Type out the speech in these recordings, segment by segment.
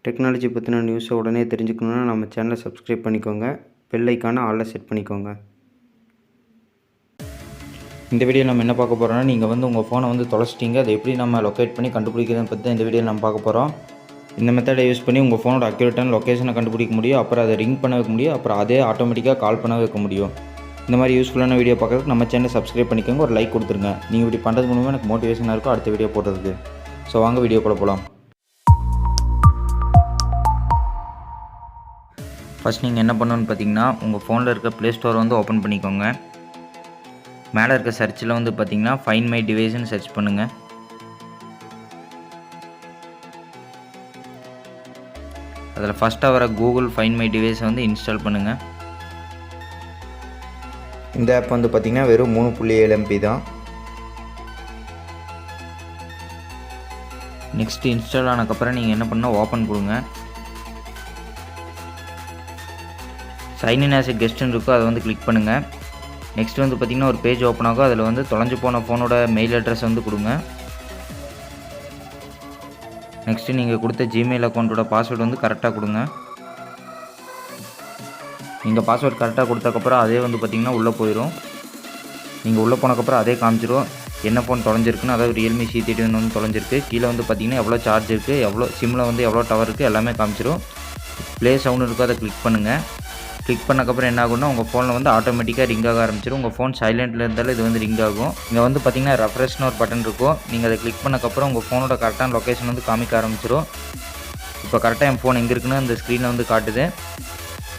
Technology பற்றின நியூஸை உடனே தெரிஞ்சுக்கணுன்னா நம்ம சேனலை சப்ஸ்கிரைப் பண்ணிக்கோங்க. பெல் ஐக்கானை ஆலில் செட் பண்ணிக்கோங்க. இந்த வீடியோ நம்ம என்ன பார்க்க போகிறோம்னா, நீங்கள் உங்கள் ஃபோனை தொலைச்சிட்டிங்க, அதை எப்படி நம்ம லொக்கேட் பண்ணி கண்டுபிடிக்கிறதுன்னு பற்றி இந்த வீடியோ நம்ம பார்க்க போகிறோம். இந்த மெத்தடை யூஸ் பண்ணி உங்கள் ஃபோனோட அக்யூரேட்டான லொக்கேஷனை கண்டுபிடிக்க முடியும். அப்புறம் அதை ரிங் பண்ண வைக்க முடியும். அப்புறம் அதே ஆட்டோமேட்டிக்காக கால் பண்ண வைக்க முடியும். இந்த மாதிரி யூஸ்ஃபுல்லான வீடியோ பார்க்குறதுக்கு நம்ம சேனலை சப்ஸ்கிரைப் பண்ணிக்கோங்க. ஒரு லைக் கொடுத்துருங்க. நீங்கள் இப்படி பண்ணுறது மூலமாக எனக்கு மோட்டிவேஷனாக இருக்கும் அடுத்த வீடியோ போடுறதுக்கு. ஸோ வாங்க வீடியோக்குள்ளே போகலாம். ஃபஸ்ட் நீங்கள் என்ன பண்ணணுன்னு பார்த்தீங்கன்னா, உங்கள் ஃபோனில் இருக்க ப்ளே ஸ்டோரை ஓப்பன் பண்ணிக்கோங்க. மேலே இருக்க சர்ச்சில் பார்த்தீங்கன்னா ஃபைண்ட் மை டிவைஸ்ன்னு சர்ச் பண்ணுங்கள். அதில் ஃபஸ்ட்டாக வர கூகுள் ஃபைண்ட் மை டிவைஸை இன்ஸ்டால் பண்ணுங்கள். இந்த ஆப் பார்த்தீங்கன்னா வெறும் 3.7 MB தான். நெக்ஸ்ட்டு இன்ஸ்டால் ஆனதுக்கப்புறம் நீங்கள் என்ன பண்ணால் ஓப்பன் கொடுங்க. சைன்இன் ஆஸ் எ கெஸ்ட்டுன்னு இருக்கும், அதை கிளிக் பண்ணுங்கள். நெக்ஸ்ட் பார்த்திங்கன்னா ஒரு பேஜ் ஓப்பன் ஆகும். அதில் தொலைஞ்சு போன ஃபோனோட மெயில் அட்ரஸ் கொடுங்க. நெக்ஸ்ட்டு நீங்கள் கொடுத்த ஜிமெயில் அக்கௌண்ட்டோட பாஸ்வேர்டு கரெக்டாக கொடுங்க. நீங்கள் பாஸ்வேர்டு கரெக்டாக கொடுத்தக்கப்புறம் அதே பார்த்திங்கன்னா உள்ளே போயிடும். நீங்கள் உள்ளே போனதுக்கப்புறம் அதே காமிச்சிடும் என்ன ஃபோன் தொலைஞ்சிருக்குன்னு. அதாவது ரியல்மி C31 தொலைஞ்சிருக்கு. கீழே பார்த்திங்கன்னா எவ்வளோ சார்ஜ் இருக்குது, எவ்வளோ சிம்மில் எவ்வளோ டவர் இருக்குது எல்லாமே காமிச்சிடும். ப்ளே சவுண்ட் இருக்கும், அதை கிளிக் பண்ணுங்கள். கிளிக் பண்ணக்கப்புறம் என்ன ஆகும்னா, உங்கள் ஃபோனில் ஆட்டோமேட்டிக்காக ரிங் ஆக ஆரம்பிச்சிடும். உங்கள் ஃபோன் சைலண்ட்டில் இருந்தாலும் இது ரிங் ஆகும். இங்கே பார்த்திங்கன்னா ரெஃப்ரெஷ்னு ஒரு பட்டன் இருக்கும். நீங்கள் அதை கிளிக் பண்ணக்கப்புறம் உங்கள் ஃபோனோட கரெக்டான லொக்கேஷன் காமிக்க ஆரம்பிச்சிடும். இப்போ கரெக்டாக என் ஃபோன் எங்கே இருக்குன்னு அந்த ஸ்க்ரீனில் காட்டுது.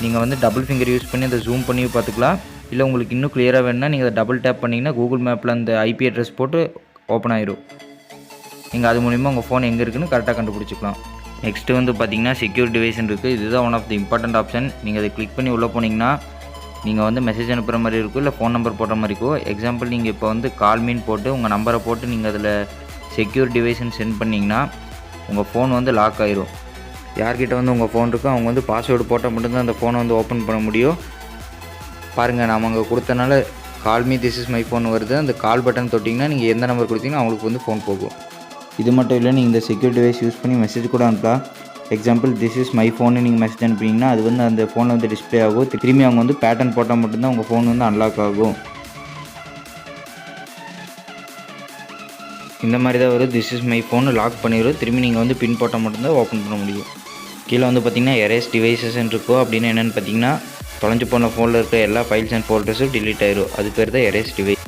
நீங்கள் டபுள் ஃபிங்கர் யூஸ் பண்ணி அதை ஜூம் பண்ணி பார்த்துக்கலாம். இல்லை உங்களுக்கு இன்னும் கிளியராக வேணுன்னா நீங்கள் அதை டபுள் டேப் பண்ணிங்கன்னா கூகுள் மேப்பில் அந்த IP அட்ரஸ் போட்டு ஓப்பன் ஆயிடும். நீங்கள் அது மூலிமா உங்கள் ஃபோன் எங்கே இருக்குன்னு கரெக்டாக கண்டுபிடிச்சிக்கலாம். நெக்ஸ்ட்டு பார்த்தீங்கன்னா செக்யூர் டிவைஸ்ன்னு இருக்குது. இதுதான் one of the important option. நீங்கள் அதை கிளிக் பண்ணி உள்ளே போனீங்கன்னா நீங்கள் மெசேஜ் அனுப்புகிற மாதிரி இருக்கும், இல்லை ஃபோன் நம்பர் போடுற மாதிரி இருக்கும். எக்ஸாம்பிள் நீங்கள் இப்போ கால் மீன் போட்டு உங்கள் நம்பரை போட்டு நீங்கள் அதில் செக்யூர் டிவைஸ்ன்னு சென்ட் பண்ணிங்கன்னா உங்கள் ஃபோன் லாக் ஆயிரும். யார்கிட்ட உங்கள் ஃபோன் இருக்கோ அவங்க பாஸ்வேர்டு போட்டால் மட்டும்தான் அந்த ஃபோனை ஓப்பன் பண்ண முடியும். பாருங்கள், நாம் அங்கே கொடுத்தனால call me this is my phone வருது. அந்த கால் பட்டன் தொட்டிங்கன்னா நீங்கள் எந்த நம்பர் கொடுத்தீங்கன்னா அவங்களுக்கு ஃபோன் போகும். இது மட்டும் இல்லை, நீங்கள் இந்த செக்யூர் டிவைஸ் யூஸ் பண்ணி மெசேஜ் கூட அனுப்பலாம். எக்ஸாம்பிள் திஸ் இஸ் மை ஃபோன்னு நீங்கள் மெசேஜ் அனுப்பிங்கன்னா அது அந்த ஃபோனில் டிஸ்பிளே ஆகும். திரும்பி அவங்க பேட்டர்ன் போட்டால் மட்டும்தான் உங்கள் ஃபோன் அன்லாக் ஆகும். இந்த மாதிரி தான் வரும். This is my phone lock பண்ணிடும். திரும்பி நீங்கள் பின் போட்டால் மட்டும்தான் ஓப்பன் பண்ண முடியும். கீழே பார்த்தீங்கன்னா எரேஸ் டிவைசஸ்ன்னு இருக்கும். அப்படின்னு என்னென்னு பார்த்தீங்கன்னா தொலைஞ்சு போன ஃபோனில் இருக்க எல்லா ஃபைல்ஸ் அண்ட் ஃபோல்டர்ஸும் டிலீட் ஆயிரும். அது பேர் தான் எரேஸ் டிவைஸ்.